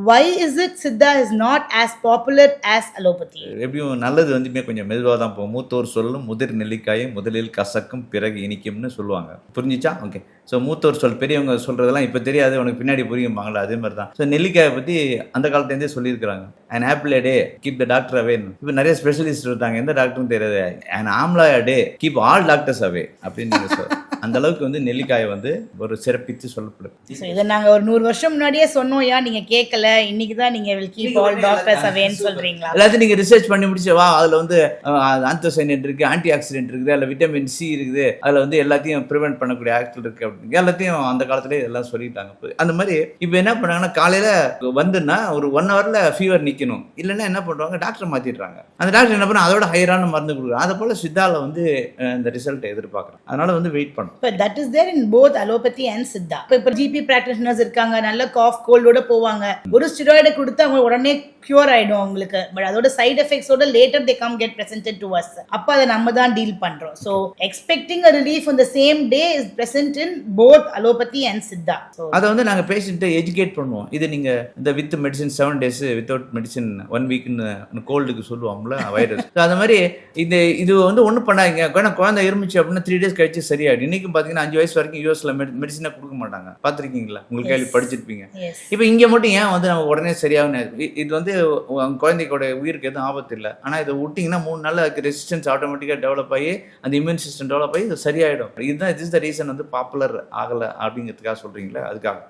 why is it Siddha is not as popular as allopathy? எப்படியும் நல்லது வந்துமே கொஞ்சம் மெதுவாக தான் போகும். மூத்தோர் சொல்லும் முதிர் நெல்லிக்காயும் முதலில் கசக்கும் பிறகு இனிக்கும்னு சொல்லுவாங்க. புரிஞ்சிச்சா? ஓகே. ஸோ மூத்தோர் சொல் பெரியவங்க சொல்கிறதெல்லாம் இப்போ தெரியாது, உனக்கு பின்னாடி புரியும்பாங்களா, அதே மாதிரி தான். ஸோ நெல்லிக்காயை பற்றி அந்த காலத்துலேருந்தே சொல்லியிருக்கிறாங்க. And apple day keep the doctor away. இப்போ நிறைய ஸ்பெஷலிஸ்ட் இருக்காங்க, எந்த டாக்டரும் தெரியாது. And amla day keep all doctors away அப்படின்னு நீங்கள் சொல்ல அந்த அளவுக்கு வந்து நெல்லிக்காயை வந்து ஒரு சிறப்பித்து சொல்லப்படுது. இதை நாங்கள் ஒரு 100 வருஷம் முன்னாடியே சொன்னோம், ஏன் நீங்கள் கேட்கல? இன்னைக்கு தான் நீங்கள் வில் கீப் ஆல் டாக்டர்ஸ் அவேன்னு சொல்கிறீங்களா? எல்லாத்தையும் நீங்கள் ரிசர்ச் பண்ணி முடிச்சு வா, அதில் வந்து ஆந்தோசைனேட் இருக்குது, ஆன்டி ஆக்சிடென்ட் இருக்குது, அதில் விட்டமின் சி இருக்குது, அதில் வந்து எல்லாத்தையும் ப்ரிவென்ட் பண்ணக்கூடிய ஆக்டிவ் இருக்குது அப்படின்னு எல்லாத்தையும் அந்த காலத்துலேயே எல்லாம் சொல்லிட்டாங்க. அந்த மாதிரி இப்போ என்ன பண்ணுறாங்கன்னா, காலையில் வந்துன்னா ஒரு 1 ஹவரில் ஃபீவர் நிற்கணும், இல்லைன்னா என்ன பண்ணுறாங்க, டாக்டர் மாற்றிடுறாங்க. அந்த டாக்டர் என்ன பண்ணால் அதோட ஹையரான மருந்து கொடுக்குறாங்க. அதை போல் சித்தாவில் வந்து இந்த ரிசல்ட்டை எதிர்பார்க்குறாங்க. அதனால் வந்து வெயிட் பண்ணணும். But that is there in both allopathy and Siddha. இப்போ GP practitioners இருக்காங்க, நல்ல காஃப் கோல்டோட போவாங்க, ஒரு ஸ்டெராய்டு கொடுத்து அவங்க உடனே கியூர் ஆயிடும் அவங்களுக்கு. பட் அதோட சைடு எஃபெக்ட்ஸோட later they come get presented to us. அப்போ அதை நம்ம தான் டீல் பண்றோம். So expecting a relief on the same day is present in both allopathy and Siddha. அதை வந்து நாங்கள் பேஷண்ட்டை எஜுகேட் பண்ணுவோம். இது நீங்கள் இந்த with medicine 7 days, without medicine 1 வீக்னு கோல்டுக்கு சொல்லுவாங்களா வைரஸ். அந்த மாதிரி இது வந்து ஒன்றும் பண்ணாதீங்க, குழந்தை இருந்துச்சு அப்படின்னா 3 days கழிச்சு சரியாயிடும். இன்னைக்கு பார்த்தீங்கன்னா 5 வயசு வரைக்கும் யூஎஸ்ல மெடிசனை கொடுக்க மாட்டாங்க, பார்த்துருக்கீங்களா? உங்களுக்கு கேள்வி படிச்சிருப்பீங்க. இப்போ இங்கே மட்டும் ஏன் வந்து நம்ம உடனே சரியாகும்? இது வந்து குழந்தையோட உயிருக்கு எதுவும் ஆபத்து இல்லை, ஆனால் இதை விட்டிங்கன்னா 3 நாள் அதுக்கு ரெசிஸ்டன்ஸ் ஆட்டோமேட்டிக்காக டெவலப் ஆகி அந்த இம்யூன் சிஸ்டம் டெவலப் ஆகி இது சரியாயிடும். இதுதான் இஸ் த ரீசன் வந்து பாப்புலர் ஆகலை அப்படிங்கிறதுக்காக சொல்கிறீங்களா? அதுக்காக